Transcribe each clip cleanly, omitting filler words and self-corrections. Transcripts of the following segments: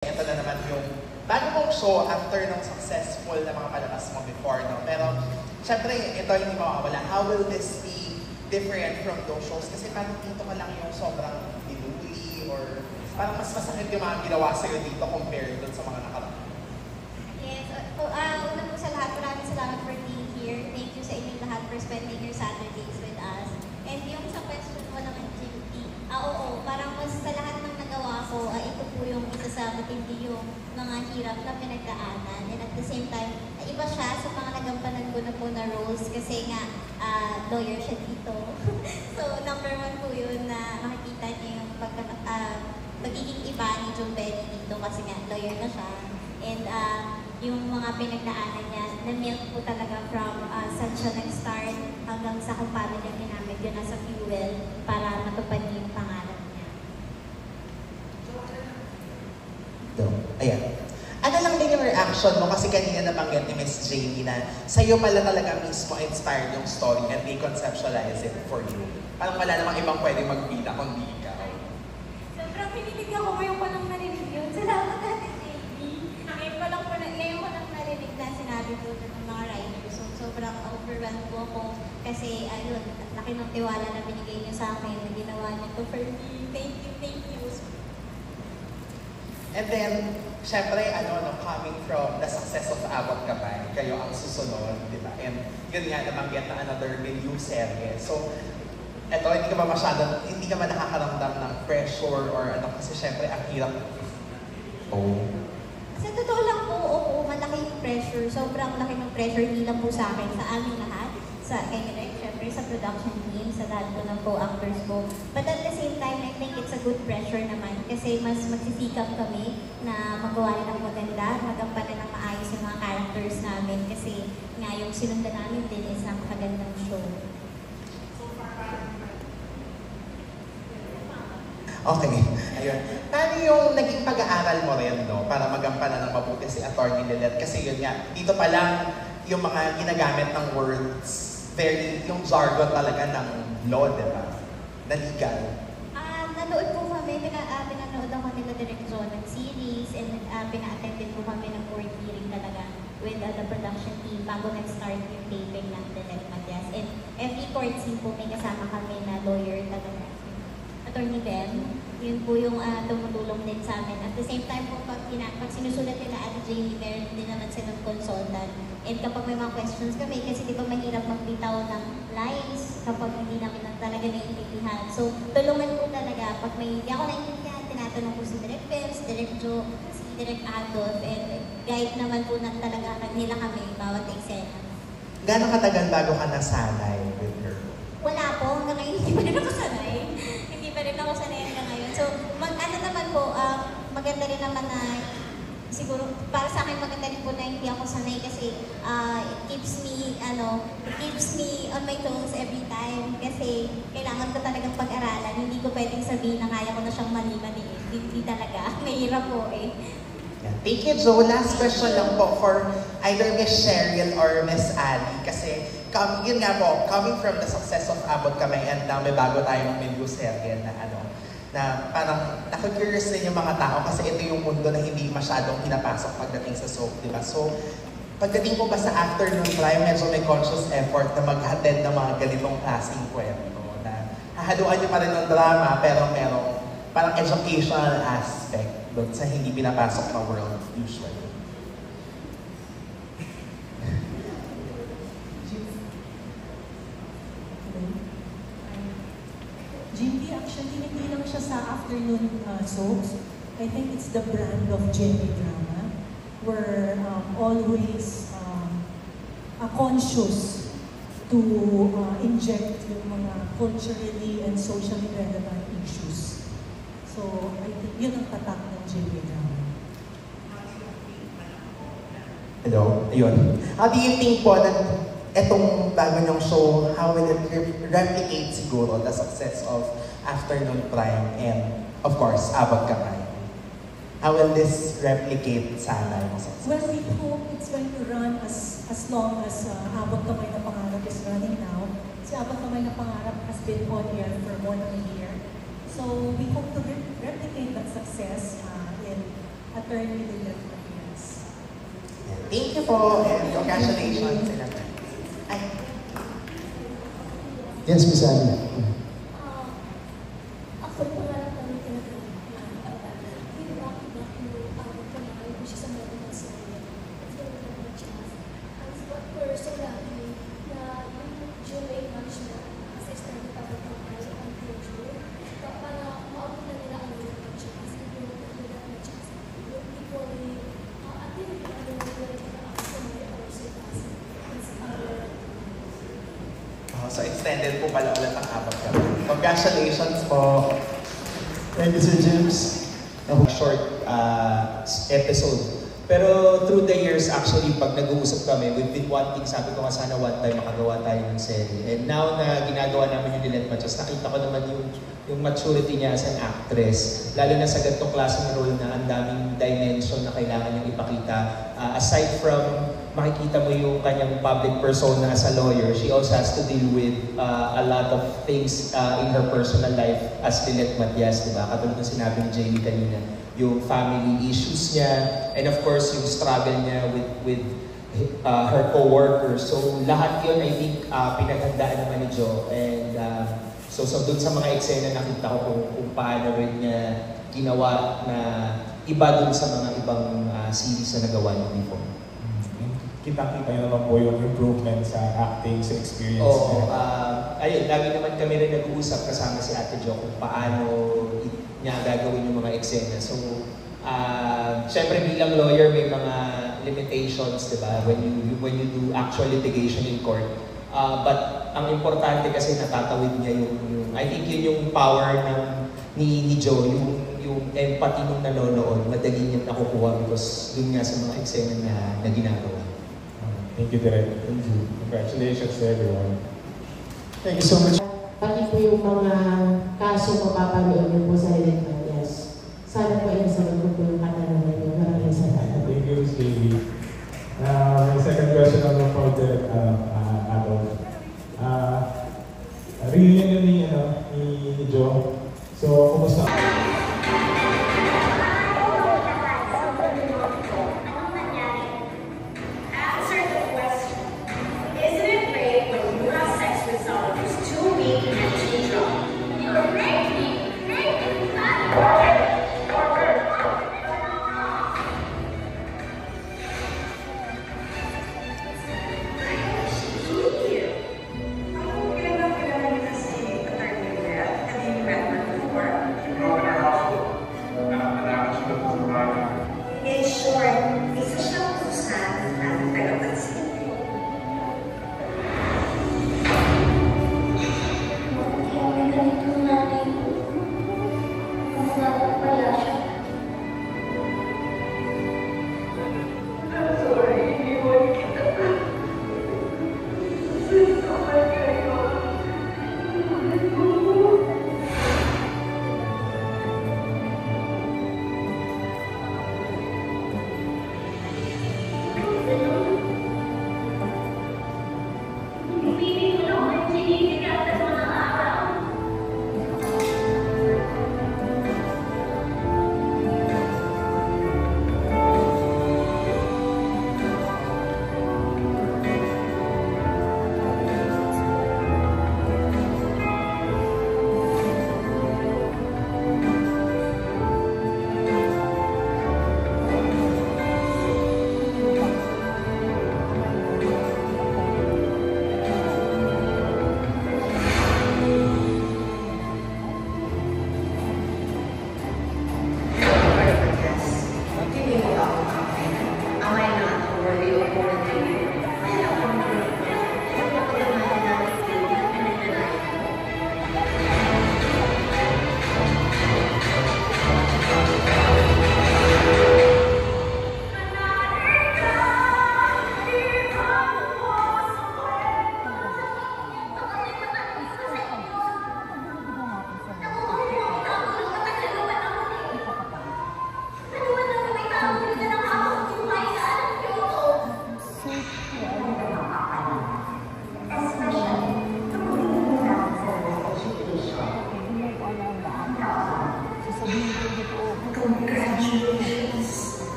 Ito na naman yung bago mong show after ng successful na mga palabas mo before, no? Pero, syempre, ito hindi mawawala. How will this be different from those shows? Kasi parang dito ka lang yung sobrang dinuli or parang mas masakit yung mga ginawa sa'yo dito compared dun sa mga nakaraan. Yes. Una po sa lahat, maraming salamat for being here. Thank you sa inyong lahat for spending your Saturdays with us. And yung sa question mo naman, Jimmy, oo, parang mas sa lahat ng nagawa ko, ito po yung isa sa matindi yung mga hirap na pinagdaanan. And at the same time, iba siya sa mga nagampanan ko na po na roles kasi nga, lawyer siya dito. So, number one po yun na makikita niyo yung magiging iba ni June Belly dito kasi nga, lawyer na siya. And yung mga pinagdaanan niya, na-milk po talaga from saan siya nag-start hanggang sa kung paano niya ginamit yun as a fuel para matupad niya yung pangarap niya. Ayan. Ano lang din yung reaction mo kasi kanina nabanggit ni Miss Jamie na sa'yo pala talaga mismo inspired yung story and they conceptualize it for you. Parang wala namang ibang pwede magbida kundi ikaw. Sobrang pinilig ako ngayon ko lang narinig yun. Salamat natin, Jamie. Ngayon ko lang narinig na sinabi po ng mga writers. So, sobrang overwhelmed po ako kasi ayun, laki ng tiwala na binigay niyo sa akin na ginawa niyo to for me. Thank you, thank you. And then, syempre, coming from the success of Abot Kamay, kayo ang susunod, di ba? And yun nga, nabanggit na another new serye. So, eto, hindi ka ba nakakaramdam ng pressure or kasi syempre, ang hirap. Oh. Sa totoo lang po, malaki yung pressure. Sobrang laki ng pressure, hindi lang po sa akin, sa aming lahat. Sa Direk, syempre sa production team, sa lahat po ng co-actors ko. But at the same time, I think it's a good pressure naman kasi mas magsisikap kami na magawa rin ng maganda, magampanan ng maayos yung mga characters namin kasi nga yung sinundan namin din is napakagandang show. Okay, ayun. Paano yung naging pag-aaral mo rin, no? Para magampanan ng mabuti si Attorney Lilet? Kasi yun nga, dito pa lang yung mga ginagamit ng words, yung jargon talaga ng law, di ba? Na legal. Nanood po kami, pinanood ako nila Direk John ng series and pina-attend din po kami ng court hearing talaga with the production team bago nag-start yung taping ng Lilet Matias. And every court scene po may kasama kami na lawyer talaga. Attorney Ben, yun po yung tumutulong din sa amin. At the same time po, pag sinusulat nila Ate Jamie, meron din naman silang consultant. And kapag may mga questions kami, kasi di ba mahirap magbitaw ng lines kapag hindi namin talaga naiintindihan. So, tulungan po talaga. Pag may hindi ako naiintindihan, tinatanong ko si Direk Peps, Direk Joe, si Direk Adolf, and guide naman po na talaga nila kami bawat eksena. Gano'ng katagal bago ka nasanay with her? Wala po, hanggang ngayon hindi pa rin ako sanay. Hindi pa rin ako sanay hanggang ngayon. So, maganda rin naman na siguro, para sa akin maganda rin po na hindi ako sanay kasi it keeps me on my toes every time kasi kailangan ko talagang pag-aralan. Hindi ko pwedeng sabihin na kaya ko na siyang mali-mali. Hindi talaga. Mahirap po eh. Yeah. Thank you, Joe. Last question lang po for either Miss Cheryl or Miss Ali. Kasi, yun nga po, coming from the success of Abot Kamay and now may bago tayong menu serye na parang naku-curious din yung mga tao kasi ito yung mundo na hindi masyadong pinapasok pagdating sa soap, di ba? So, pagdating po ba sa afternoon prime, medyo may conscious effort na mag-attend ng mga ganitong klaseng kwento na hahaluan niyo pa rin ng drama pero merong parang educational aspect doon sa hindi pinapasok na world usually. Jimmy, actually, hindi lang siya sa afternoon soaps. I think it's the brand of Jimmy drama. We're always conscious to inject yung mga culturally and socially relevant issues. So, I think yun ang tatak ng Jimmy drama. Hello? Ayun. How do you think po na etong bago niyong show, how will it replicate siguro the success of Afternoon Prime and, of course, Abot Kamay? How will this replicate sana yung success? Well, we hope it's going to run as long as Abot Kamay na Pangarap is running now. Si Abot Kamay na Pangarap has been on air for more than a year. So we hope to replicate that success in Attorney Lilith Matias. Thank you po, and congratulations sila. Ay, Yes, Miss Annie. Ako po nga lang kami tinatawag. Pinabaki-baki yung pangalan ko siya sa mga nasabi. It's very much chance. But we're so lucky na yung GMA management kasi started ako ng kayo ang future. Para maabot na nila ang mga chance. Yung mga chance. Yung equally, at yung ano nila na ako sa mga or sa taas. so extended po pala ulit ang abot kami. Congratulations po. Thank you, Sir James. Short episode. Pero through the years, actually, pag nag-uusap kami, we've been wanting, sabi ko nga sana one time makagawa tayo ng serie. And now na ginagawa namin yung Lilith Matias, nakita ko naman yung maturity niya as an actress. Lalo na sa ganitong klaseng role na ang daming dimension na kailangan niyang ipakita. Aside from makikita mo yung kanyang public persona as a lawyer, she also has to deal with a lot of things in her personal life as Lilith Matias, di ba? Katulad ng sinabi ni Jamie kanina, yung family issues niya, and of course, yung struggle niya with her co-workers. So, lahat yun, I think, pinaghandaan naman ni Jo. And so dun sa mga eksena, nakita ko kung paano rin niya ginawa na iba dun sa mga ibang series na nagawa niya before. Kita-kita niyo naman po yung improvement sa acting, sa experience Oo. niya. Ayun, lagi naman kami rin nag-uusap kasama si Ate Jo kung paano niya gagawin yung mga eksena. So, syempre bilang lawyer may mga limitations, di ba? When you do actual litigation in court. But ang importante kasi natatawid niya yung I think yun yung power ni Jo, yung empathy nung nanonood, madali niyang nakukuha because dun nga sa mga eksena na ginagawa. Thank you, Direk. Thank you. Congratulations to everyone. Thank you so much. Pati po yung mga kaso mapapanood niyo po sa Lilith Matias. Sana po inasagot ko po yung katanungan niyo. Maraming salamat. Thank you, Stevie. My second question naman po, Direk Adolf. Reunion ni Jo. So, kumusta?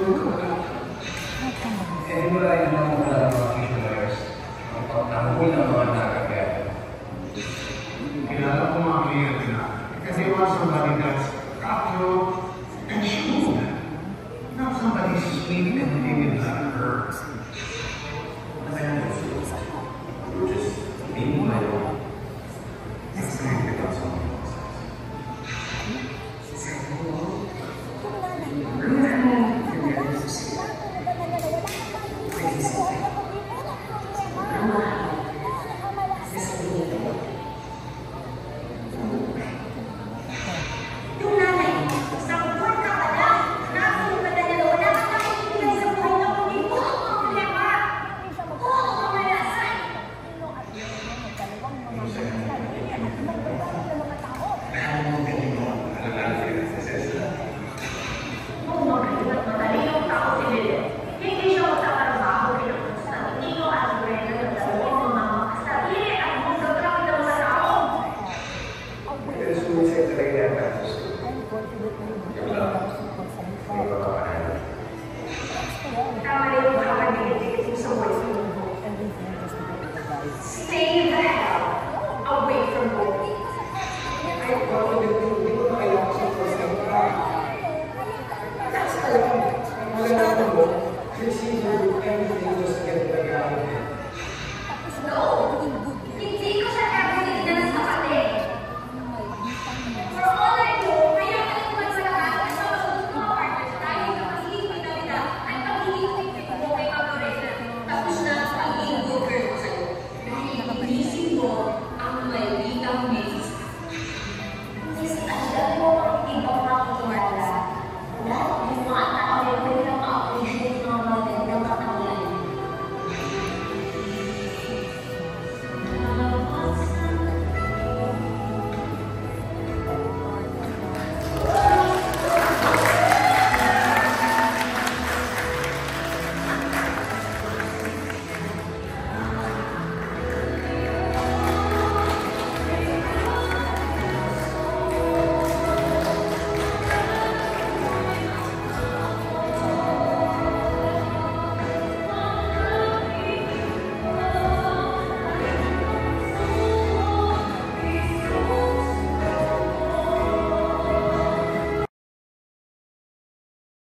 Eh, wala yung mga lawyers. Ang pagtanggol ng mga nakagaya. Kilala ko mga kliyente na. Kasi you want somebody that's cutthroat and shrewd. Not somebody sweet and timid like her.